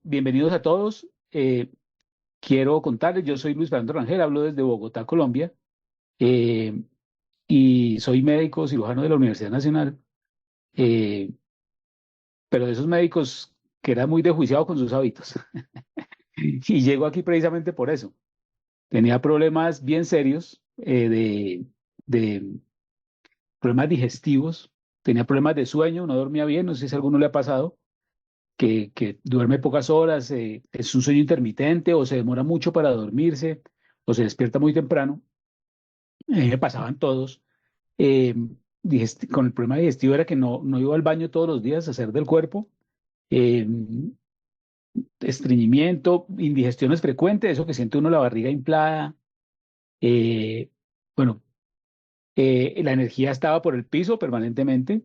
Bienvenidos a todos. Quiero contarles, yo soy Luis Fernando Rangel, hablo desde Bogotá, Colombia, eh, y soy médico cirujano de la Universidad Nacional, eh, pero de esos médicos que era muy desjuiciado con sus hábitos. Y llego aquí precisamente por eso. Tenía problemas bien serios de problemas digestivos, tenía problemas de sueño, no dormía bien, no sé si a alguno le ha pasado que duerme pocas horas, es un sueño intermitente o se demora mucho para dormirse o se despierta muy temprano. Me pasaban todos. Eh, con el problema digestivo era que no iba al baño todos los días a hacer del cuerpo. eh, Estreñimiento, indigestiones frecuentes, eso que siente uno la barriga inflada. eh, bueno, la energía estaba por el piso permanentemente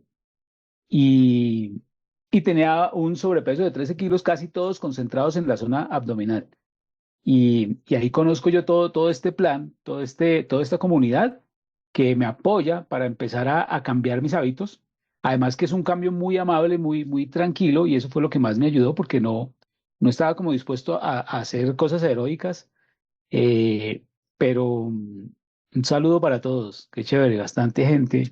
y, y tenía un sobrepeso de 13 kilos, casi todos concentrados en la zona abdominal. Y ahí conozco yo todo este plan, toda esta comunidad que me apoya para empezar a cambiar mis hábitos. Además que es un cambio muy amable, muy tranquilo, y eso fue lo que más me ayudó porque no estaba como dispuesto a hacer cosas heroicas. eh, pero un saludo para todos, qué chévere, bastante gente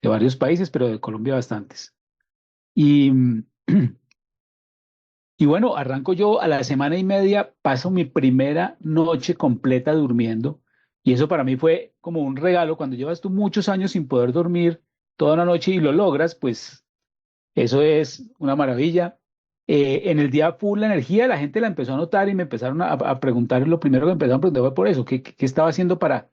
de varios países, pero de Colombia bastantes. Y, Y bueno, arranco yo a la semana y media, paso mi primera noche completa durmiendo y eso para mí fue como un regalo. Cuando llevas tú muchos años sin poder dormir toda una noche y lo logras, pues eso es una maravilla. En el día full la energía, la gente la empezó a notar y me empezaron a preguntar, lo primero que me empezaron a preguntar fue por eso, ¿qué estaba haciendo para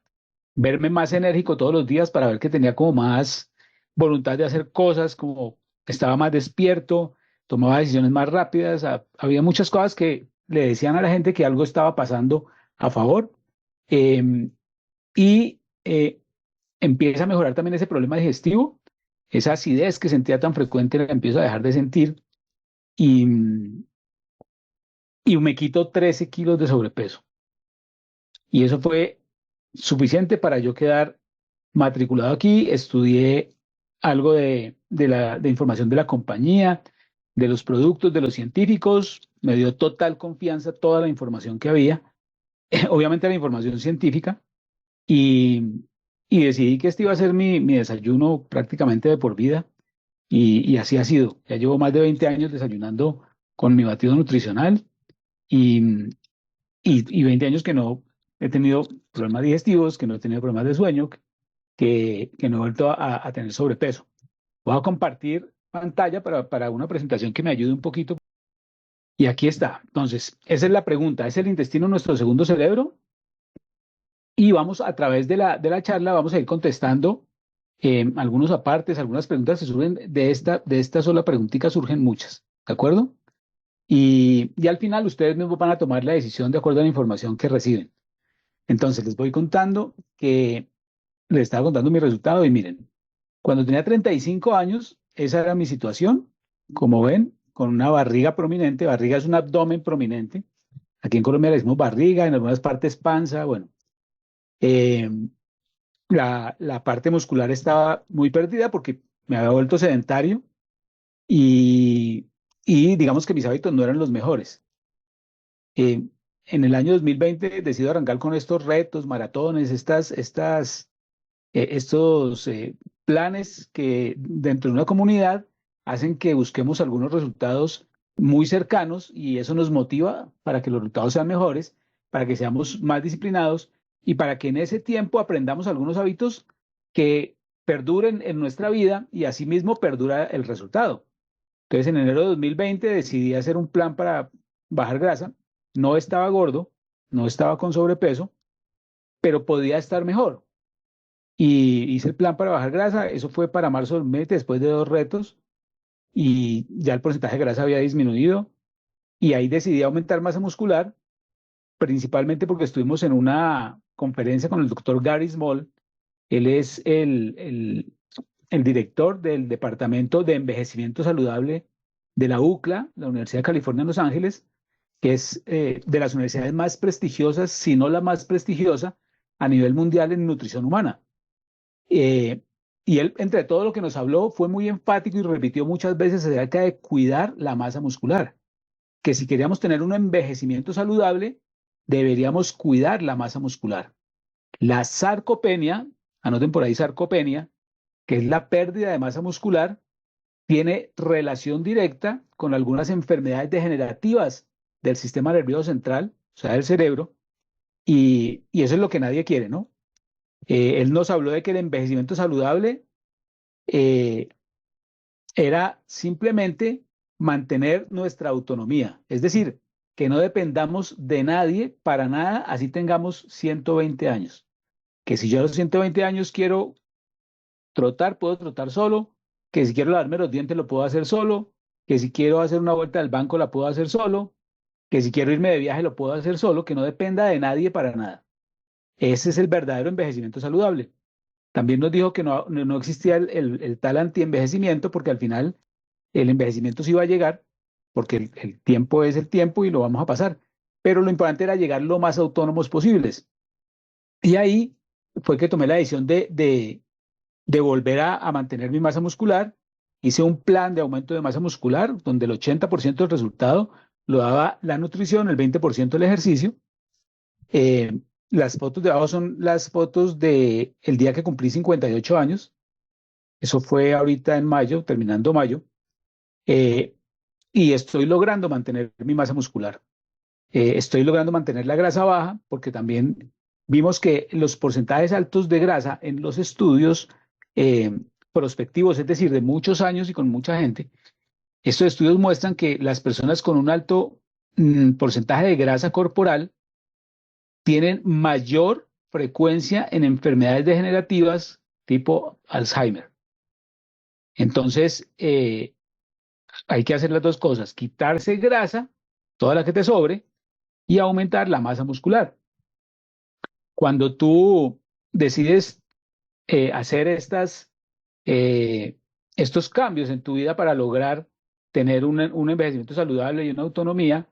verme más enérgico todos los días, para ver que tenía como más voluntad de hacer cosas, como estaba más despierto, tomaba decisiones más rápidas? Había muchas cosas que le decían a la gente que algo estaba pasando a favor. eh, y empieza a mejorar también ese problema digestivo, esa acidez que sentía tan frecuente la empiezo a dejar de sentir y, y me quito 13 kilos de sobrepeso. Y eso fue suficiente para yo quedar matriculado aquí. Estudié algo de información de la compañía, de los productos, de los científicos. Me dio total confianza toda la información que había, obviamente la información científica, y, y decidí que este iba a ser mi desayuno prácticamente de por vida. Y así ha sido. Ya llevo más de 20 años desayunando con mi batido nutricional y, y 20 años que no he tenido problemas digestivos, que no he tenido problemas de sueño, que no he vuelto a tener sobrepeso. Voy a compartir pantalla para una presentación que me ayude un poquito. Y aquí está. Entonces, esa es la pregunta. ¿Es el intestino nuestro segundo cerebro? Y vamos a través de la charla, vamos a ir contestando algunos apartes, algunas preguntas que surgen de esta sola preguntita, surgen muchas. ¿De acuerdo? Y al final ustedes mismos van a tomar la decisión de acuerdo a la información que reciben. Entonces, les voy contando que les estaba contando mi resultado y miren, cuando tenía 35 años, esa era mi situación, como ven, con una barriga prominente. Barriga es un abdomen prominente. Aquí en Colombia le decimos barriga, en algunas partes panza. Bueno, eh, la parte muscular estaba muy perdida porque me había vuelto sedentario y, y digamos que mis hábitos no eran los mejores. Eh, en el año 2020 decido arrancar con estos retos, maratones, estos planes que dentro de una comunidad hacen que busquemos algunos resultados muy cercanos y eso nos motiva para que los resultados sean mejores, para que seamos más disciplinados y para que en ese tiempo aprendamos algunos hábitos que perduren en nuestra vida y asimismo perdura el resultado. Entonces, en enero de 2020 decidí hacer un plan para bajar grasa. No estaba gordo, no estaba con sobrepeso, pero podía estar mejor. Y hice el plan para bajar grasa. Eso fue para marzo del mes, después de dos retos, y ya el porcentaje de grasa había disminuido. Y ahí decidí aumentar masa muscular, principalmente porque estuvimos en una conferencia con el doctor Gary Small. Él es el director del Departamento de Envejecimiento Saludable de la UCLA, la Universidad de California en Los Ángeles, que es de las universidades más prestigiosas, si no la más prestigiosa, a nivel mundial en nutrición humana. Eh, y él, entre todo lo que nos habló, fue muy enfático y repitió muchas veces acerca de cuidar la masa muscular. que si queríamos tener un envejecimiento saludable, deberíamos cuidar la masa muscular. La sarcopenia, anoten por ahí sarcopenia, que es la pérdida de masa muscular, tiene relación directa con algunas enfermedades degenerativas del sistema nervioso central, o sea, del cerebro, y eso es lo que nadie quiere, ¿no? Él nos habló de que el envejecimiento saludable eh, era simplemente mantener nuestra autonomía, es decir, que no dependamos de nadie para nada, así tengamos 120 años. Que si yo a los 120 años quiero trotar, puedo trotar solo, que si quiero lavarme los dientes lo puedo hacer solo, que si quiero hacer una vuelta al banco la puedo hacer solo, que si quiero irme de viaje lo puedo hacer solo, que no dependa de nadie para nada. Ese es el verdadero envejecimiento saludable. También nos dijo que no existía el tal antienvejecimiento, porque al final el envejecimiento sí va a llegar, porque el tiempo es el tiempo y lo vamos a pasar. Pero lo importante era llegar lo más autónomos posibles. Y ahí fue que tomé la decisión de volver a mantener mi masa muscular. Hice un plan de aumento de masa muscular, donde el 80% del resultado lo daba la nutrición, el 20% el ejercicio. Eh, las fotos de abajo son las fotos del día que cumplí 58 años. Eso fue ahorita en mayo, terminando mayo. Eh, y estoy logrando mantener mi masa muscular. Estoy logrando mantener la grasa baja porque también vimos que los porcentajes altos de grasa en los estudios prospectivos, es decir, de muchos años y con mucha gente, estos estudios muestran que las personas con un alto porcentaje de grasa corporal tienen mayor frecuencia en enfermedades degenerativas tipo Alzheimer. Entonces, hay que hacer las dos cosas, quitarse grasa, toda la que te sobre, y aumentar la masa muscular. Cuando tú decides hacer estos cambios en tu vida para lograr tener un envejecimiento saludable y una autonomía,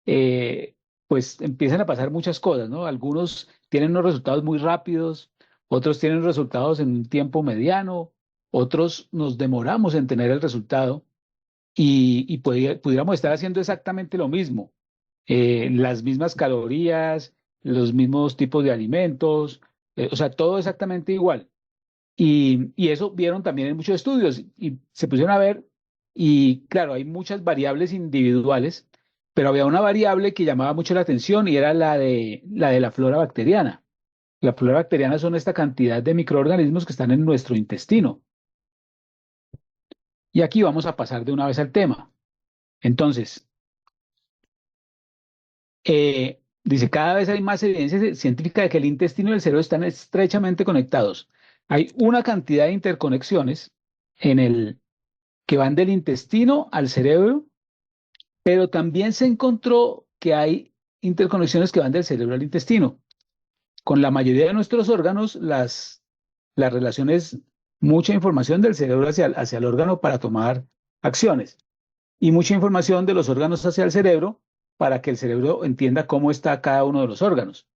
eh, pues empiezan a pasar muchas cosas, ¿no? Algunos tienen unos resultados muy rápidos, otros tienen resultados en un tiempo mediano, otros nos demoramos en tener el resultado y pudiéramos estar haciendo exactamente lo mismo, las mismas calorías, los mismos tipos de alimentos, o sea, todo exactamente igual. Y eso vieron también en muchos estudios y se pusieron a ver y claro, hay muchas variables individuales, pero había una variable que llamaba mucho la atención y era la flora bacteriana. La flora bacteriana son esta cantidad de microorganismos que están en nuestro intestino. Y aquí vamos a pasar de una vez al tema. Entonces, dice, cada vez hay más evidencia científica de que el intestino y el cerebro están estrechamente conectados. Hay una cantidad de interconexiones en que van del intestino al cerebro, pero también se encontró que hay interconexiones que van del cerebro al intestino. Con la mayoría de nuestros órganos, la relación es mucha información del cerebro hacia el órgano para tomar acciones y mucha información de los órganos hacia el cerebro para que el cerebro entienda cómo está cada uno de los órganos.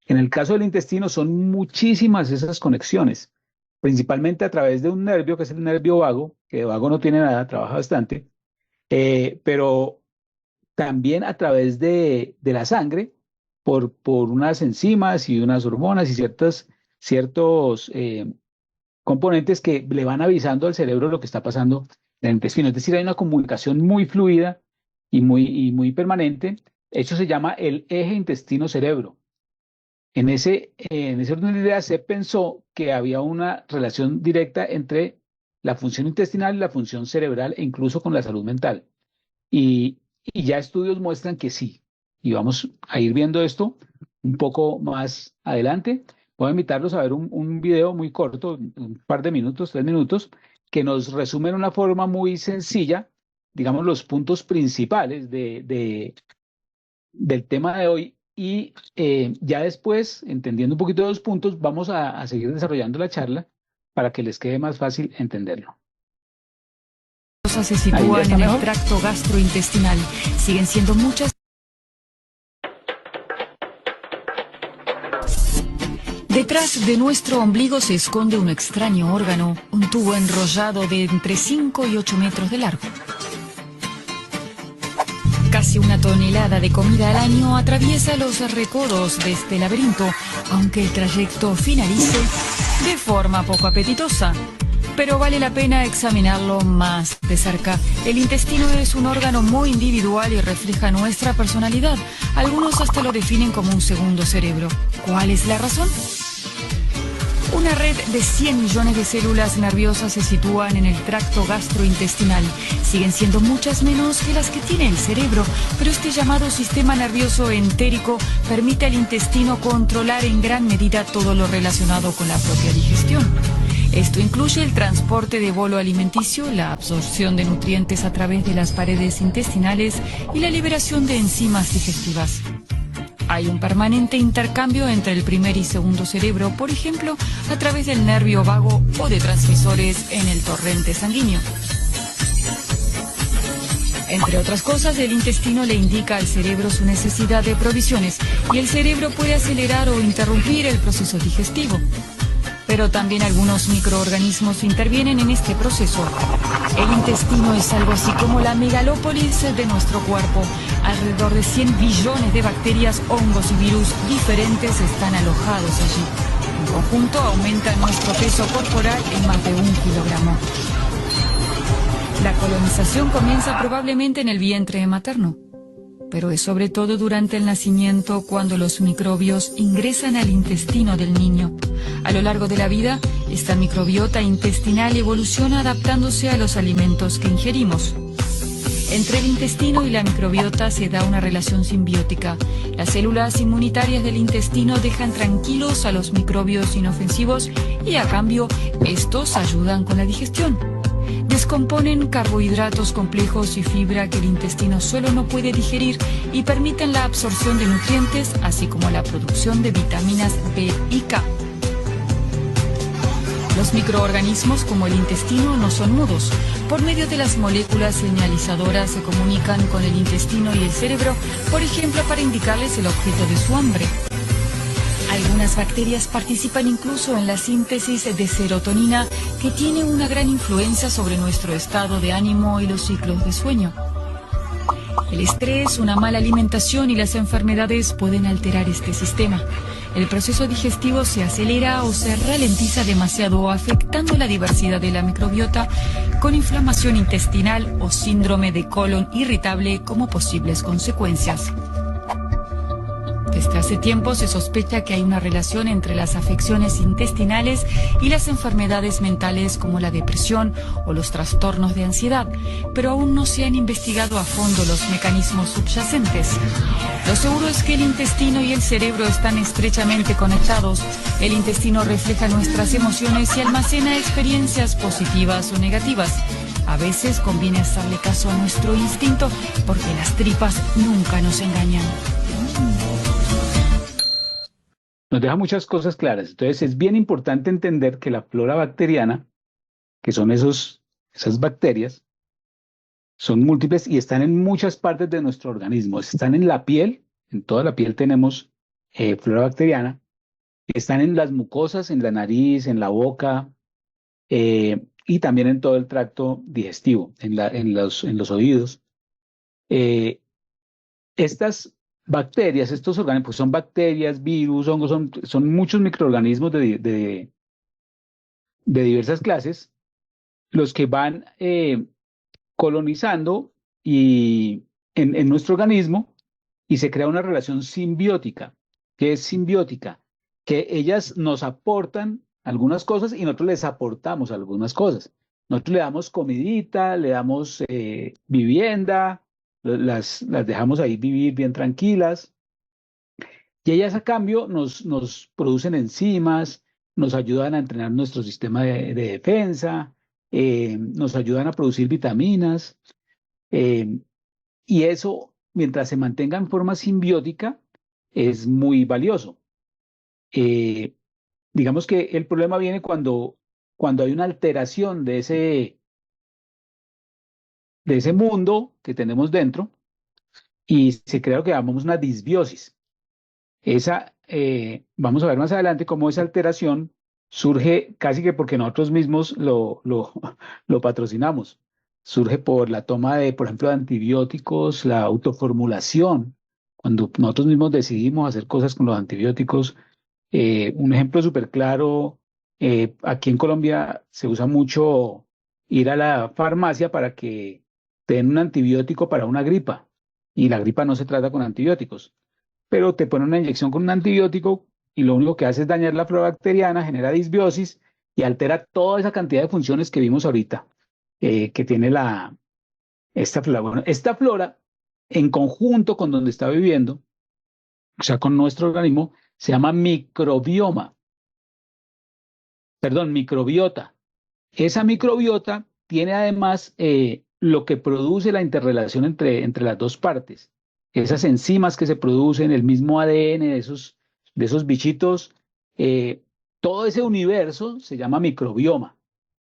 En el caso del intestino son muchísimas esas conexiones, principalmente a través de un nervio que es el nervio vago, que de vago no tiene nada, trabaja bastante, pero también a través de la sangre por unas enzimas y unas hormonas y ciertos componentes que le van avisando al cerebro lo que está pasando en el intestino. Es decir, hay una comunicación muy fluida y muy permanente. Eso se llama el eje intestino-cerebro. En ese orden de ideas se pensó que había una relación directa entre la función intestinal y la función cerebral e incluso con la salud mental. Y ya estudios muestran que sí. Y vamos a ir viendo esto un poco más adelante. Voy a invitarlos a ver un video muy corto, un par de minutos, 3 minutos, que nos resume en una forma muy sencilla, digamos, los puntos principales del tema de hoy. Y ya después, entendiendo un poquito de los puntos, vamos a seguir desarrollando la charla para que les quede más fácil entenderlo. Se sitúan en el tracto gastrointestinal. Siguen siendo muchas. Detrás de nuestro ombligo se esconde un extraño órgano, un tubo enrollado de entre 5 y 8 metros de largo. casi 1 tonelada de comida al año atraviesa los recodos de este laberinto, aunque el trayecto finalice de forma poco apetitosa. Pero vale la pena examinarlo más de cerca. El intestino es un órgano muy individual y refleja nuestra personalidad. Algunos hasta lo definen como un segundo cerebro. ¿Cuál es la razón? Una red de 100 millones de células nerviosas se sitúan en el tracto gastrointestinal. Siguen siendo muchas menos que las que tiene el cerebro, pero este llamado sistema nervioso entérico permite al intestino controlar en gran medida todo lo relacionado con la propia digestión. Esto incluye el transporte de bolo alimenticio, la absorción de nutrientes a través de las paredes intestinales y la liberación de enzimas digestivas. Hay un permanente intercambio entre el primer y segundo cerebro, por ejemplo, a través del nervio vago o de transmisores en el torrente sanguíneo. Entre otras cosas, el intestino le indica al cerebro su necesidad de provisiones y el cerebro puede acelerar o interrumpir el proceso digestivo. Pero también algunos microorganismos intervienen en este proceso. El intestino es algo así como la megalópolis de nuestro cuerpo. Alrededor de 100 billones de bacterias, hongos y virus diferentes están alojados allí. En conjunto aumenta nuestro peso corporal en más de 1 kilogramo. La colonización comienza probablemente en el vientre materno, pero es sobre todo durante el nacimiento cuando los microbios ingresan al intestino del niño. A lo largo de la vida, esta microbiota intestinal evoluciona adaptándose a los alimentos que ingerimos. Entre el intestino y la microbiota se da una relación simbiótica. Las células inmunitarias del intestino dejan tranquilos a los microbios inofensivos y a cambio, estos ayudan con la digestión. Descomponen carbohidratos complejos y fibra que el intestino solo no puede digerir y permiten la absorción de nutrientes, así como la producción de vitaminas B y K. Los microorganismos como el intestino no son mudos. Por medio de las moléculas señalizadoras se comunican con el intestino y el cerebro, por ejemplo, para indicarles el objeto de su hambre. Algunas bacterias participan incluso en la síntesis de serotonina, que tiene una gran influencia sobre nuestro estado de ánimo y los ciclos de sueño. El estrés, una mala alimentación y las enfermedades pueden alterar este sistema. El proceso digestivo se acelera o se ralentiza demasiado, afectando la diversidad de la microbiota, con inflamación intestinal o síndrome de colon irritable como posibles consecuencias. Desde hace tiempo se sospecha que hay una relación entre las afecciones intestinales y las enfermedades mentales como la depresión o los trastornos de ansiedad, pero aún no se han investigado a fondo los mecanismos subyacentes. Lo seguro es que el intestino y el cerebro están estrechamente conectados. El intestino refleja nuestras emociones y almacena experiencias positivas o negativas. A veces conviene hacerle caso a nuestro instinto porque las tripas nunca nos engañan. Nos deja muchas cosas claras. Entonces es bien importante entender que la flora bacteriana, que son esas bacterias, son múltiples y están en muchas partes de nuestro organismo. Están en la piel, en toda la piel tenemos flora bacteriana, están en las mucosas, en la nariz, en la boca y también en todo el tracto digestivo, en los oídos. Estas bacterias, estos organismos, pues son bacterias, virus, hongos, son muchos microorganismos de diversas clases, los que van colonizando en nuestro organismo y se crea una relación simbiótica. ¿Qué es simbiótica? Que ellas nos aportan algunas cosas y nosotros les aportamos algunas cosas. Nosotros le damos comidita, le damos vivienda, las dejamos ahí vivir bien tranquilas. Y ellas a cambio nos producen enzimas, nos ayudan a entrenar nuestro sistema de defensa, nos ayudan a producir vitaminas. Y eso, mientras se mantenga en forma simbiótica, es muy valioso. Eh, digamos que el problema viene cuando hay una alteración de ese mundo que tenemos dentro y se crea lo que llamamos una disbiosis. Vamos a ver más adelante cómo esa alteración surge casi que porque nosotros mismos lo patrocinamos. surge por la toma de, por ejemplo, de antibióticos, la autoformulación, cuando nosotros mismos decidimos hacer cosas con los antibióticos. Un ejemplo súper claro, aquí en Colombia se usa mucho ir a la farmacia para que te den un antibiótico para una gripa, y la gripa no se trata con antibióticos, pero te ponen una inyección con un antibiótico y lo único que hace es dañar la flora bacteriana, genera disbiosis y altera toda esa cantidad de funciones que vimos ahorita, que tiene esta flora. Bueno, esta flora, en conjunto con donde está viviendo, o sea, con nuestro organismo, se llama microbioma, perdón, microbiota. Esa microbiota tiene además lo que produce la interrelación entre las dos partes. Esas enzimas que se producen, el mismo ADN de esos bichitos, eh, todo ese universo se llama microbioma.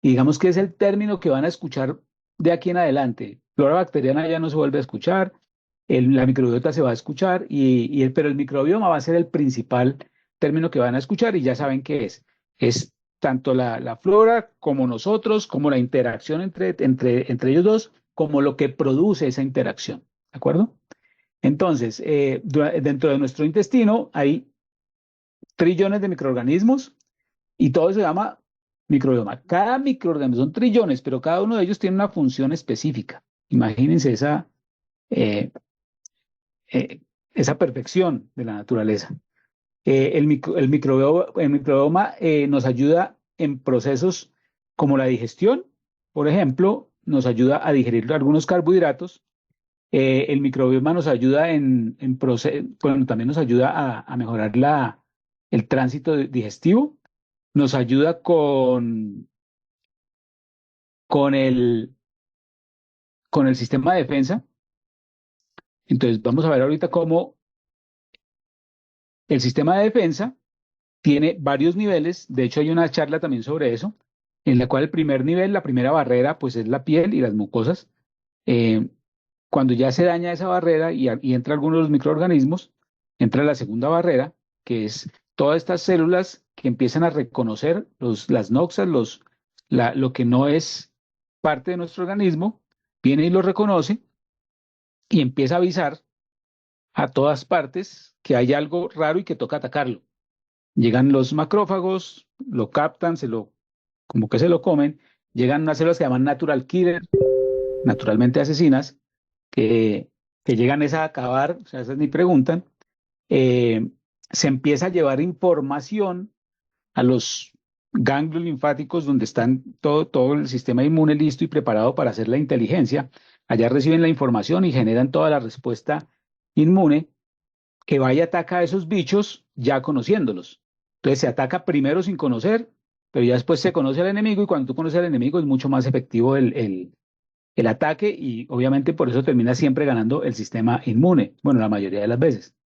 Y digamos que es el término que van a escuchar de aquí en adelante. Flora bacteriana ya no se vuelve a escuchar, la microbiota se va a escuchar, pero el microbioma va a ser el principal término que van a escuchar y ya saben qué es. Es tanto la flora como nosotros, como la interacción entre ellos dos, como lo que produce esa interacción. ¿De acuerdo? Entonces, dentro de nuestro intestino hay trillones de microorganismos y todo eso se llama microbioma. Cada microorganismo son trillones, pero cada uno de ellos tiene una función específica. Imagínense eh, esa perfección de la naturaleza. El microbioma nos ayuda en procesos como la digestión, por ejemplo, nos ayuda a digerir algunos carbohidratos. El microbioma nos ayuda bueno, también nos ayuda a mejorar el tránsito digestivo, nos ayuda con con el sistema de defensa. Entonces, vamos a ver ahorita cómo el sistema de defensa tiene varios niveles. De hecho, hay una charla también sobre eso, en la cual el primer nivel, la primera barrera, pues es la piel y las mucosas. Eh, Cuando ya se daña esa barrera y entra alguno de los microorganismos, entra la segunda barrera, que es todas estas células que empiezan a reconocer las noxas, lo que no es parte de nuestro organismo, viene y lo reconoce y empieza a avisar a todas partes que hay algo raro y que toca atacarlo. Llegan los macrófagos, lo captan, como que se lo comen. Llegan unas células que llaman natural killer, naturalmente asesinas, que, que llegan es a acabar, o sea, esas ni preguntan. Eh, Se empieza a llevar información a los ganglios linfáticos donde están todo el sistema inmune listo y preparado para hacer la inteligencia. Allá reciben la información y generan toda la respuesta inmune que va y ataca a esos bichos ya conociéndolos. Entonces se ataca primero sin conocer, pero ya después se conoce al enemigo y cuando tú conoces al enemigo es mucho más efectivo el ataque y obviamente por eso termina siempre ganando el sistema inmune, bueno, la mayoría de las veces.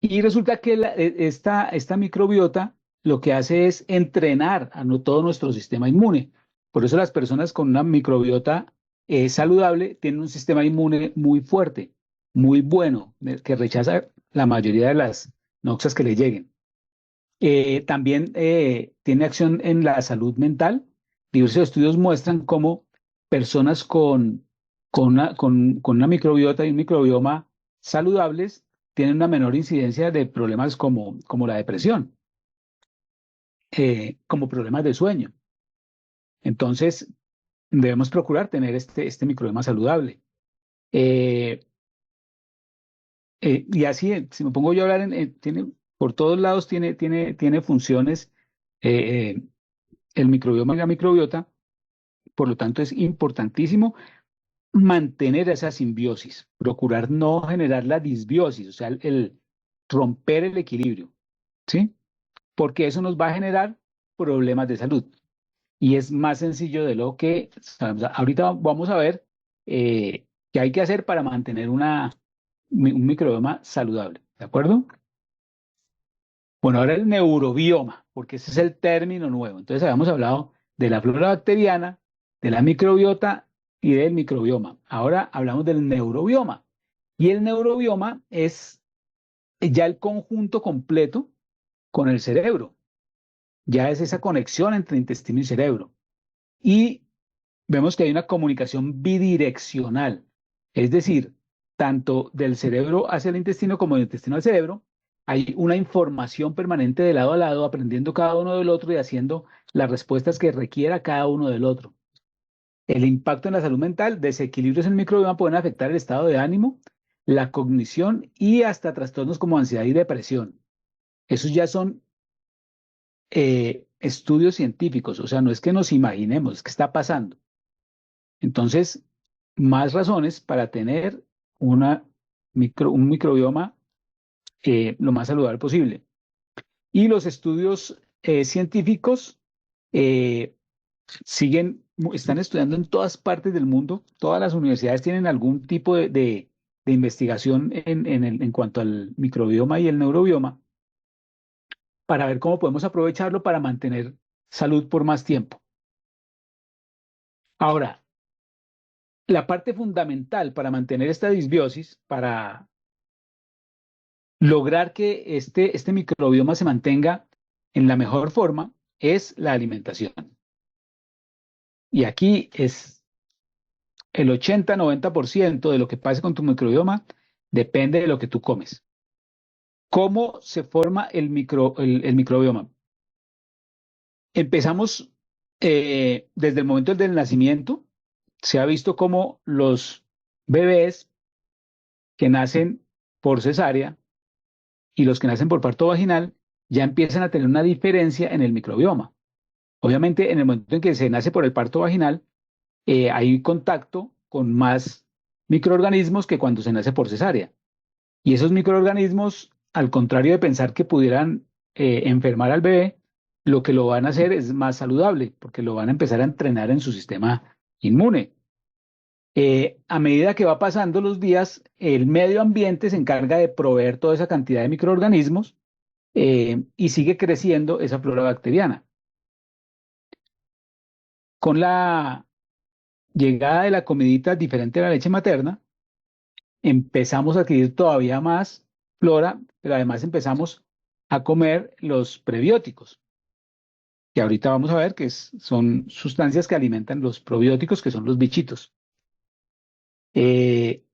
Y resulta que esta microbiota lo que hace es entrenar a todo nuestro sistema inmune. Por eso las personas con una microbiota saludable tienen un sistema inmune muy fuerte, muy bueno, que rechaza la mayoría de las noxas que le lleguen. También tiene acción en la salud mental. Diversos estudios muestran cómo personas con una microbiota y un microbioma saludables tienen una menor incidencia de problemas como la depresión, como problemas de sueño. Entonces, debemos procurar tener este microbioma saludable. Eh, y así, si me pongo yo a hablar, por todos lados tiene funciones eh, el microbioma y la microbiota, por lo tanto es importantísimo mantener esa simbiosis, procurar no generar la disbiosis, o sea, el romper el equilibrio, ¿sí? Porque eso nos va a generar problemas de salud. Y es más sencillo de lo que sabemos. Ahorita vamos a ver qué hay que hacer para mantener un microbioma saludable, ¿de acuerdo? Bueno, ahora el neurobioma, porque ese es el término nuevo. Entonces habíamos hablado de la flora bacteriana, de la microbiota y del microbioma. Ahora hablamos del neurobioma. Y el neurobioma es ya el conjunto completo con el cerebro. Ya es esa conexión entre intestino y cerebro. Y vemos que hay una comunicación bidireccional, es decir, tanto del cerebro hacia el intestino como del intestino al cerebro, hay una información permanente de lado a lado, aprendiendo cada uno del otro y haciendo las respuestas que requiera cada uno del otro. El impacto en la salud mental, desequilibrios en el microbioma pueden afectar el estado de ánimo, la cognición y hasta trastornos como ansiedad y depresión. Esos ya son estudios científicos, o sea, no es que nos imaginemos, es que está pasando. Entonces, más razones para tener un microbioma lo más saludable posible. Y los estudios científicos eh, están estudiando en todas partes del mundo. Todas las universidades tienen algún tipo de investigación en cuanto al microbioma y el neurobioma para ver cómo podemos aprovecharlo para mantener salud por más tiempo. Ahora, la parte fundamental para mantener esta disbiosis, para lograr que este microbioma se mantenga en la mejor forma, es la alimentación. Y aquí es el 80-90% de lo que pase con tu microbioma depende de lo que tú comes. ¿Cómo se forma el microbioma? Empezamos desde el momento del nacimiento. Se ha visto cómo los bebés que nacen por cesárea y los que nacen por parto vaginal ya empiezan a tener una diferencia en el microbioma. Obviamente, en el momento en que se nace por el parto vaginal, hay contacto con más microorganismos que cuando se nace por cesárea. Y esos microorganismos, al contrario de pensar que pudieran enfermar al bebé, lo que lo van a hacer es más saludable, porque lo van a empezar a entrenar en su sistema inmune. A medida que va pasando los días, el medio ambiente se encarga de proveer toda esa cantidad de microorganismos y sigue creciendo esa flora bacteriana. Con la llegada de la comidita diferente a la leche materna, empezamos a adquirir todavía más flora, pero además empezamos a comer los prebióticos, que ahorita vamos a ver que son sustancias que alimentan los probióticos, que son los bichitos. Eh,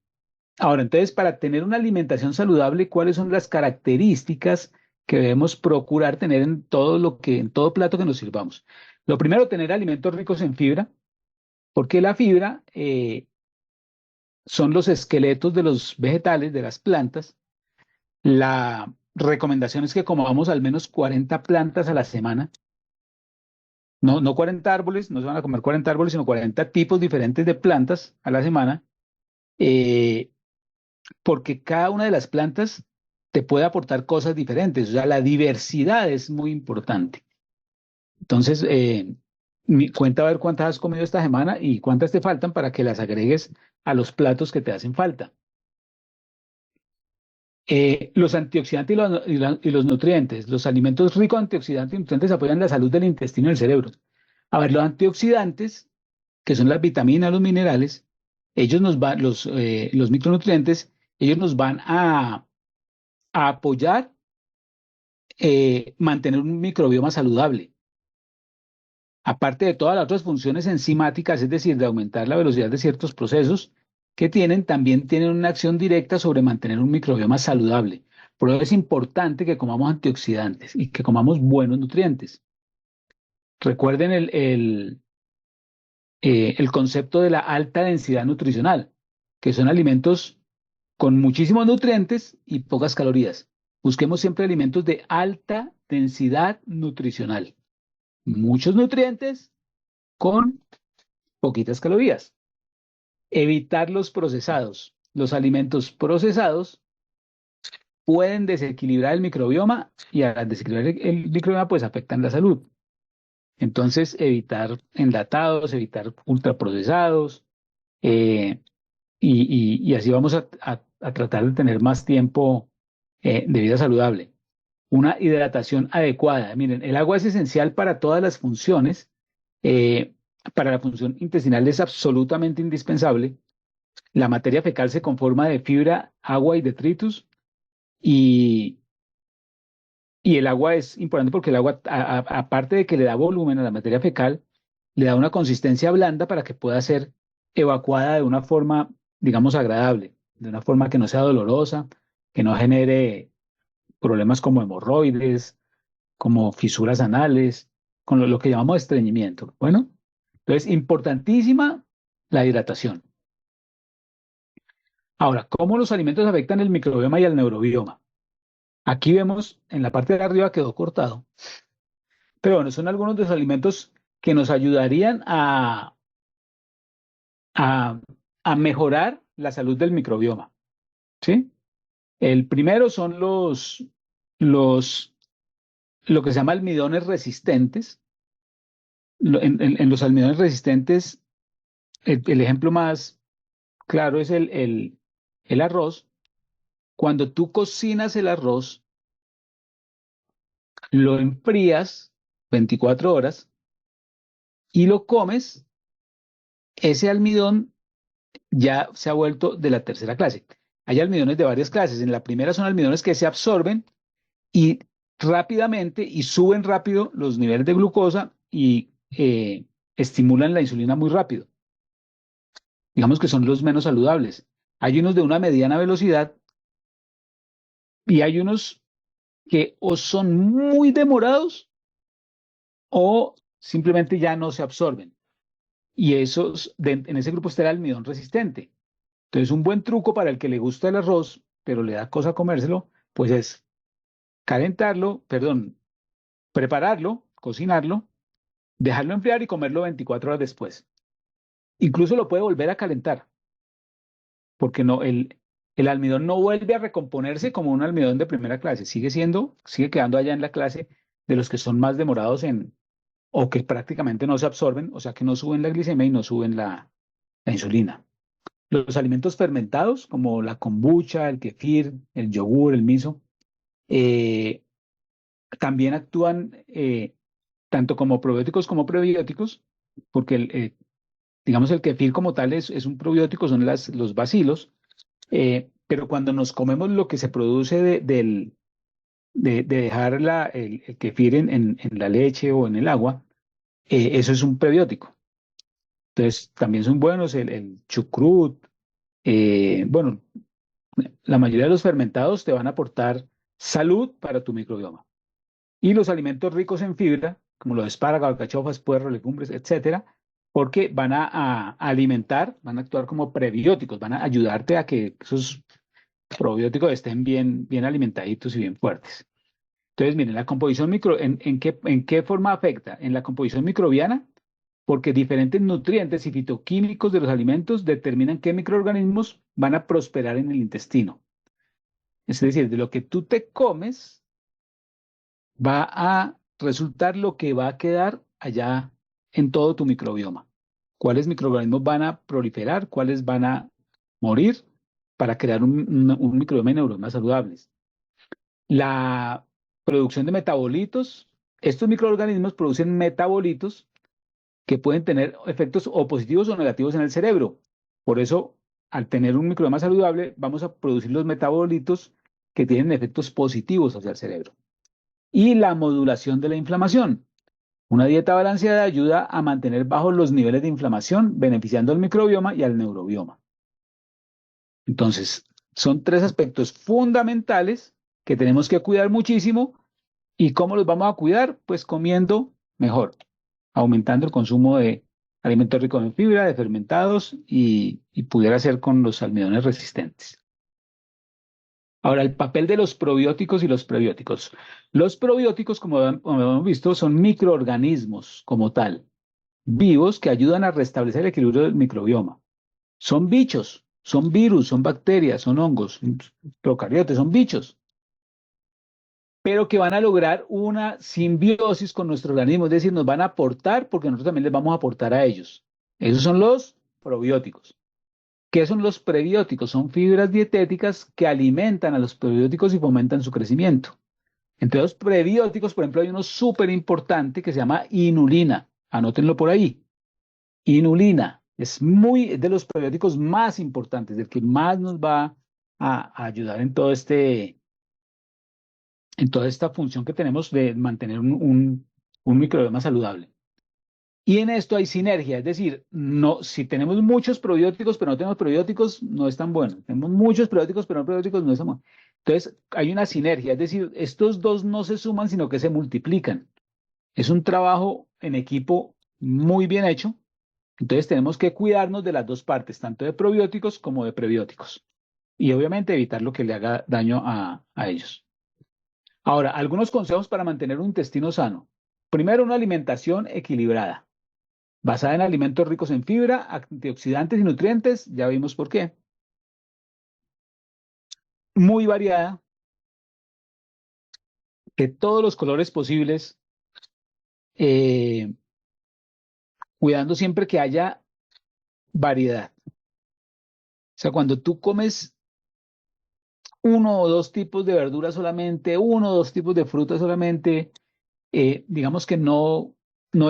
Ahora, entonces, para tener una alimentación saludable, ¿cuáles son las características que debemos procurar tener en todo plato que nos sirvamos? Lo primero, tener alimentos ricos en fibra, porque la fibra son los esqueletos de los vegetales, de las plantas. La recomendación es que comamos al menos 40 plantas a la semana. No, no 40 árboles, no se van a comer 40 árboles, sino 40 tipos diferentes de plantas a la semana. Eh, Porque cada una de las plantas te puede aportar cosas diferentes, o sea, la diversidad es muy importante. Entonces, cuenta a ver cuántas has comido esta semana y cuántas te faltan para que las agregues a los platos que te hacen falta. Los antioxidantes y los nutrientes, los alimentos ricos en antioxidantes y nutrientes apoyan la salud del intestino y del cerebro. A ver, los antioxidantes, que son las vitaminas, los minerales, los micronutrientes, ellos nos van a apoyar mantener un microbioma saludable. Aparte de todas las otras funciones enzimáticas, es decir, de aumentar la velocidad de ciertos procesos que también tienen una acción directa sobre mantener un microbioma saludable. Por eso es importante que comamos antioxidantes y que comamos buenos nutrientes. Recuerden el concepto de la alta densidad nutricional, que son alimentos con muchísimos nutrientes y pocas calorías. Busquemos siempre alimentos de alta densidad nutricional. Muchos nutrientes con poquitas calorías. Evitar los procesados. Los alimentos procesados pueden desequilibrar el microbioma y al desequilibrar el microbioma pues afectan la salud. Entonces evitar enlatados, evitar ultraprocesados eh, y así vamos a tratar de tener más tiempo de vida saludable. Una hidratación adecuada. Miren, el agua es esencial para todas las funciones. eh, para la función intestinal es absolutamente indispensable. La materia fecal se conforma de fibra, agua y detritus. Y, y el agua es importante porque el agua, aparte de que le da volumen a la materia fecal, le da una consistencia blanda para que pueda ser evacuada de una forma, digamos, agradable, de una forma que no sea dolorosa, que no genere problemas como hemorroides, como fisuras anales, con lo que llamamos estreñimiento. Bueno, entonces, importantísima la hidratación. Ahora, ¿cómo los alimentos afectan el microbioma y el neurobioma? Aquí vemos, en la parte de arriba quedó cortado, pero bueno, son algunos de los alimentos que nos ayudarían a, a mejorar la salud del microbioma, ¿sí? El primero son los, lo que se llama almidones resistentes. En los almidones resistentes, el ejemplo más claro es el arroz. Cuando tú cocinas el arroz, lo enfrías 24 horas y lo comes, ese almidón ya se ha vuelto de la tercera clase. Hay almidones de varias clases. En la primera son almidones que se absorben y rápidamente y suben rápido los niveles de glucosa y estimulan la insulina muy rápido. Digamos que son los menos saludables. Hay unos de una mediana velocidad y hay unos que o son muy demorados o simplemente ya no se absorben. Y esos, en ese grupo está el almidón resistente. Entonces, un buen truco para el que le gusta el arroz, pero le da cosa comérselo, pues es calentarlo, perdón, prepararlo, cocinarlo, dejarlo enfriar y comerlo 24 horas después. Incluso lo puede volver a calentar, porque no, el almidón no vuelve a recomponerse como un almidón de primera clase, sigue quedando allá en la clase de los que son más demorados o que prácticamente no se absorben, o sea que no suben la glicemia y no suben la insulina. Los alimentos fermentados, como la kombucha, el kefir, el yogur, el miso, eh, también actúan tanto como probióticos como prebióticos, porque digamos el kefir como tal es un probiótico, son los bacilos, pero cuando nos comemos lo que se produce de dejar el kefir en la leche o en el agua, eso es un prebiótico. Entonces, también son buenos el chucrut. Bueno, la mayoría de los fermentados te van a aportar salud para tu microbioma. Y los alimentos ricos en fibra, como los espárragos, alcachofas, puerros, legumbres, etcétera, porque van a alimentar, van a actuar como prebióticos, van a ayudarte a que esos probióticos estén bien alimentaditos y bien fuertes. Entonces, miren, la composición ¿en qué forma afecta? En la composición microbiana, porque diferentes nutrientes y fitoquímicos de los alimentos determinan qué microorganismos van a prosperar en el intestino. Es decir, de lo que tú te comes, va a resultar lo que va a quedar allá en todo tu microbioma. ¿Cuáles microorganismos van a proliferar? ¿Cuáles van a morir para crear un microbioma y neuromas saludables? La producción de metabolitos. Estos microorganismos producen metabolitos que pueden tener efectos o positivos o negativos en el cerebro. Por eso, al tener un microbioma saludable, vamos a producir los metabolitos que tienen efectos positivos hacia el cerebro. Y la modulación de la inflamación. Una dieta balanceada ayuda a mantener bajos los niveles de inflamación, beneficiando al microbioma y al neurobioma. Entonces, son tres aspectos fundamentales que tenemos que cuidar muchísimo. ¿Y cómo los vamos a cuidar? Pues comiendo mejor, aumentando el consumo de alimentos ricos en fibra, de fermentados y pudiera ser con los almidones resistentes. Ahora, el papel de los probióticos y los prebióticos. Los probióticos, como hemos visto, son microorganismos como tal, vivos que ayudan a restablecer el equilibrio del microbioma. Son bichos, son virus, son bacterias, son hongos, procariotes, son bichos, pero que van a lograr una simbiosis con nuestro organismo, es decir, nos van a aportar porque nosotros también les vamos a aportar a ellos. Esos son los probióticos. ¿Qué son los prebióticos? Son fibras dietéticas que alimentan a los probióticos y fomentan su crecimiento. Entre los prebióticos, por ejemplo, hay uno súper importante que se llama inulina. Anótenlo por ahí. Inulina es de los probióticos más importantes, del que más nos va a ayudar en toda esta función que tenemos de mantener un microbioma saludable. Y en esto hay sinergia, es decir, no, si tenemos muchos probióticos pero no tenemos probióticos, no es tan bueno. Tenemos muchos probióticos pero no probióticos, no es tan bueno. Entonces, hay una sinergia, es decir, estos dos no se suman, sino que se multiplican. Es un trabajo en equipo muy bien hecho. Entonces, tenemos que cuidarnos de las dos partes, tanto de probióticos como de prebióticos. Y obviamente evitar lo que le haga daño a ellos. Ahora, algunos consejos para mantener un intestino sano. Primero, una alimentación equilibrada, basada en alimentos ricos en fibra, antioxidantes y nutrientes, ya vimos por qué. Muy variada, de todos los colores posibles, eh, cuidando siempre que haya variedad. O sea, cuando tú comes uno o dos tipos de verduras solamente, uno o dos tipos de frutas solamente, digamos que no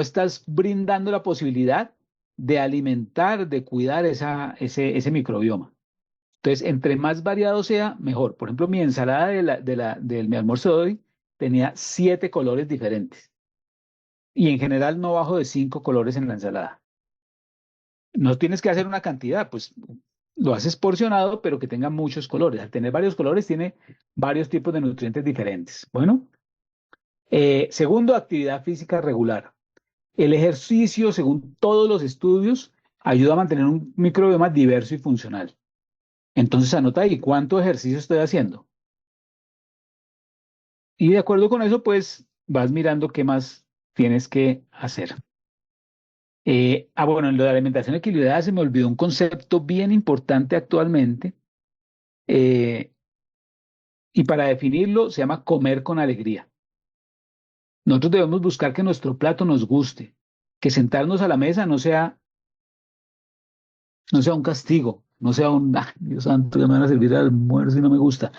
estás brindando la posibilidad de alimentar, de cuidar ese microbioma. Entonces, entre más variado sea, mejor. Por ejemplo, mi ensalada de mi almuerzo de hoy tenía 7 colores diferentes. Y en general no bajo de 5 colores en la ensalada. No tienes que hacer una cantidad, pues lo haces porcionado, pero que tenga muchos colores. Al tener varios colores, tiene varios tipos de nutrientes diferentes. Bueno, segundo, actividad física regular. El ejercicio, según todos los estudios, ayuda a mantener un microbioma diverso y funcional. Entonces, anota ahí cuánto ejercicio estoy haciendo. Y de acuerdo con eso, pues vas mirando qué más tienes que hacer. Bueno, en lo de alimentación equilibrada se me olvidó un concepto bien importante actualmente, eh, y para definirlo se llama comer con alegría. Nosotros debemos buscar que nuestro plato nos guste, que sentarnos a la mesa no sea un castigo, no sea un, Dios santo, ya me van a servir el almuerzo y no me gusta.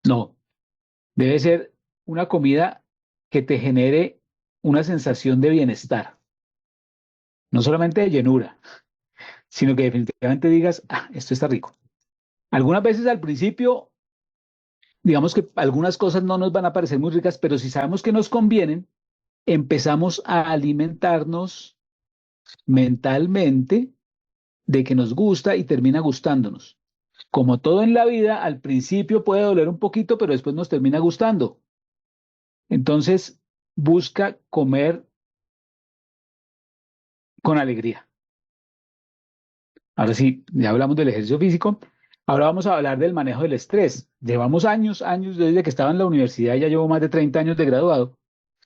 No, debe ser una comida que te genere una sensación de bienestar, no solamente de llenura, sino que definitivamente digas, esto está rico. Algunas veces al principio, digamos que algunas cosas no nos van a parecer muy ricas, pero si sabemos que nos convienen, empezamos a alimentarnos mentalmente de que nos gusta y termina gustándonos. Como todo en la vida, al principio puede doler un poquito, pero después nos termina gustando. Entonces, busca comer con alegría. Ahora sí, ya hablamos del ejercicio físico. Ahora vamos a hablar del manejo del estrés. Llevamos años, desde que estaba en la universidad, ya llevo más de 30 años de graduado.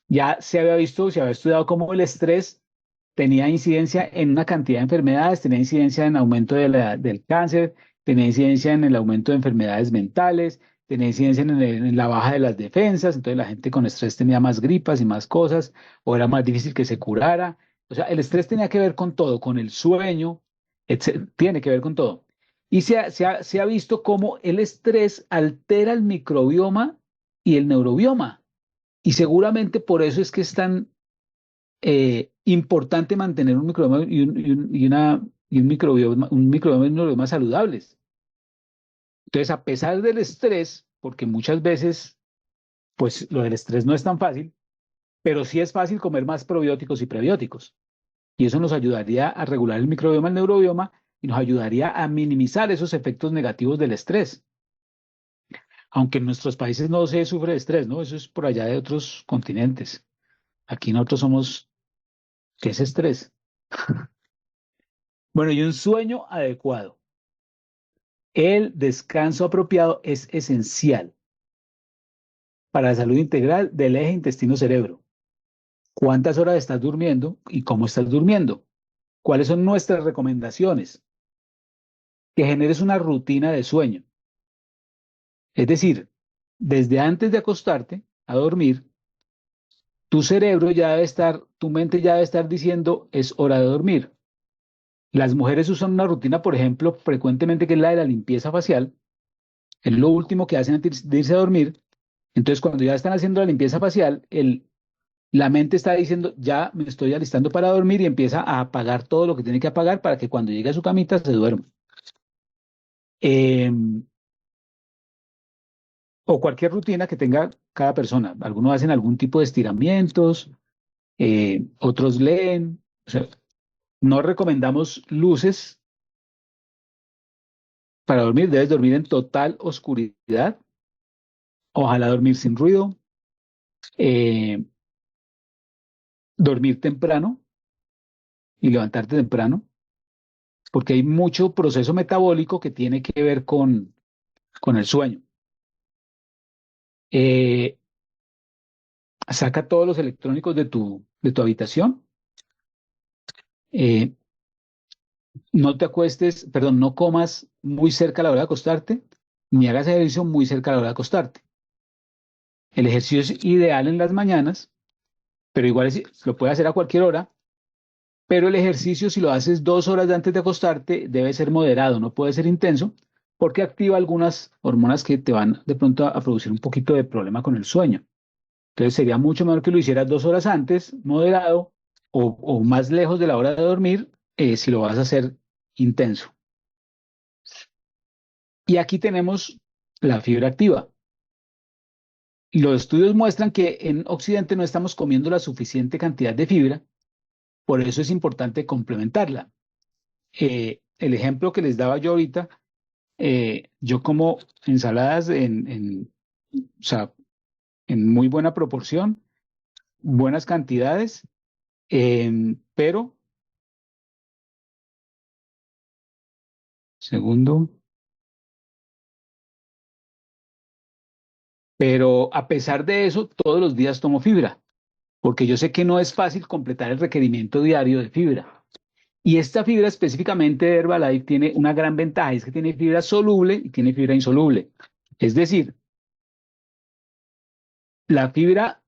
Ya se había visto, se había estudiado cómo el estrés tenía incidencia en una cantidad de enfermedades, tenía incidencia en aumento del cáncer, tenía incidencia en el aumento de enfermedades mentales, tenía incidencia en la baja de las defensas, entonces la gente con estrés tenía más gripas y más cosas, o era más difícil que se curara. O sea, el estrés tenía que ver con todo, con el sueño, tiene que ver con todo. Y se ha visto cómo el estrés altera el microbioma y el neurobioma. Y seguramente por eso es que es tan importante mantener un microbioma y un microbioma saludables. Entonces, a pesar del estrés, porque muchas veces, pues lo del estrés no es tan fácil, pero sí es fácil comer más probióticos y prebióticos. Y eso nos ayudaría a regular el microbioma, el neurobioma, y nos ayudaría a minimizar esos efectos negativos del estrés. Aunque en nuestros países no se sufre de estrés, ¿no? Eso es por allá de otros continentes. Aquí nosotros somos, ¿qué es estrés? Bueno, y un sueño adecuado. El descanso apropiado es esencial para la salud integral del eje intestino-cerebro. ¿Cuántas horas estás durmiendo y cómo estás durmiendo? ¿Cuáles son nuestras recomendaciones? Que generes una rutina de sueño. Es decir, desde antes de acostarte a dormir, tu cerebro ya debe estar, tu mente ya debe estar diciendo, es hora de dormir. Las mujeres usan una rutina, por ejemplo, frecuentemente que es la de la limpieza facial. Es lo último que hacen antes de irse a dormir. Entonces, cuando ya están haciendo la limpieza facial, la mente está diciendo, ya me estoy alistando para dormir y empieza a apagar todo lo que tiene que apagar para que cuando llegue a su camita se duerma. Eh, o cualquier rutina que tenga cada persona. Algunos hacen algún tipo de estiramientos, otros leen. O sea, No recomendamos luces para dormir. Debes dormir en total oscuridad. Ojalá dormir sin ruido. eh, Dormir temprano y levantarte temprano, porque hay mucho proceso metabólico que tiene que ver con el sueño. Eh, Saca todos los electrónicos de tu habitación. eh, no te acuestes, perdón, no comas muy cerca a la hora de acostarte, ni hagas ejercicio muy cerca a la hora de acostarte. El ejercicio es ideal en las mañanas, pero igual lo puedes hacer a cualquier hora, pero el ejercicio, si lo haces 2 horas antes de acostarte, debe ser moderado, no puede ser intenso, porque activa algunas hormonas que te van de pronto a producir un poquito de problema con el sueño. Entonces sería mucho mejor que lo hicieras 2 horas antes, moderado, o más lejos de la hora de dormir, si lo vas a hacer intenso. Y aquí tenemos la fibra activa. Los estudios muestran que en Occidente no estamos comiendo la suficiente cantidad de fibra, por eso es importante complementarla. El ejemplo que les daba yo ahorita, yo como ensaladas o sea, en muy buena proporción, buenas cantidades, pero, segundo, pero a pesar de eso, todos los días tomo fibra, porque yo sé que no es fácil completar el requerimiento diario de fibra. Y esta fibra específicamente de Herbalife tiene una gran ventaja, es que tiene fibra soluble y tiene fibra insoluble. Es decir, la fibra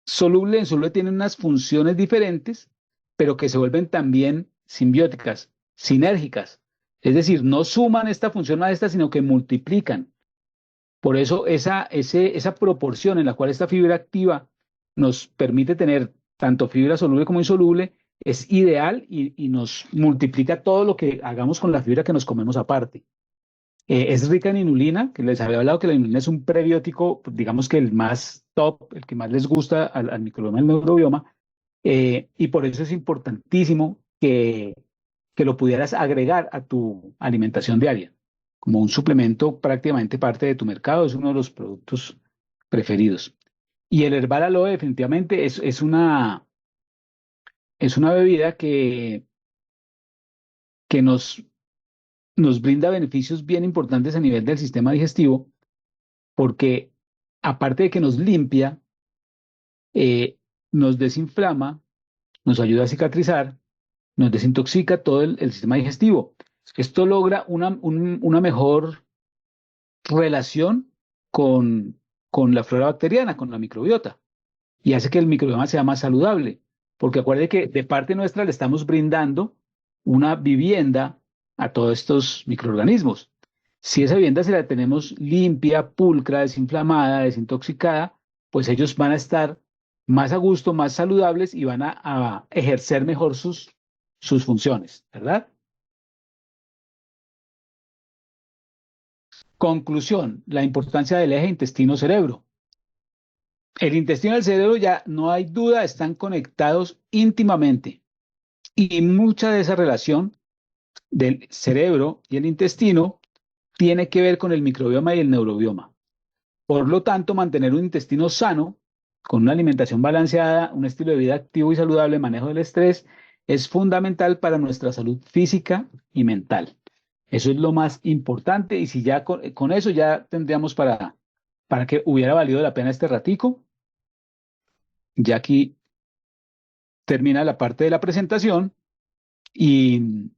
soluble e insoluble tienen unas funciones diferentes, pero que se vuelven también simbióticas, sinérgicas. Es decir, no suman esta función a esta, sino que multiplican. Por eso esa proporción en la cual esta fibra activa nos permite tener tanto fibra soluble como insoluble es ideal y nos multiplica todo lo que hagamos con la fibra que nos comemos aparte. Es rica en inulina, que les había hablado que la inulina es un prebiótico, pues, digamos que el más top, el que más les gusta al microbioma y al neurobioma, y por eso es importantísimo que lo pudieras agregar a tu alimentación diaria, como un suplemento prácticamente parte de tu mercado, es uno de los productos preferidos. Y el Herbal Aloe definitivamente es una bebida que nos brinda beneficios bien importantes a nivel del sistema digestivo, porque aparte de que nos limpia, eh, nos desinflama, nos ayuda a cicatrizar, nos desintoxica todo el sistema digestivo. Esto logra una mejor relación con la flora bacteriana, con la microbiota, y hace que el microbioma sea más saludable, porque acuerde que de parte nuestra le estamos brindando una vivienda a todos estos microorganismos. Si esa vivienda se la tenemos limpia, pulcra, desinflamada, desintoxicada, pues ellos van a estar más a gusto, más saludables y van a ejercer mejor sus funciones, ¿verdad? Conclusión, la importancia del eje intestino-cerebro. El intestino y el cerebro ya no hay duda, están conectados íntimamente y mucha de esa relación del cerebro y el intestino tiene que ver con el microbioma y el neurobioma. Por lo tanto, mantener un intestino sano, con una alimentación balanceada, un estilo de vida activo y saludable, manejo del estrés, es fundamental para nuestra salud física y mental. Eso es lo más importante y si ya con eso ya tendríamos para que hubiera valido la pena este ratico. Ya aquí termina la parte de la presentación y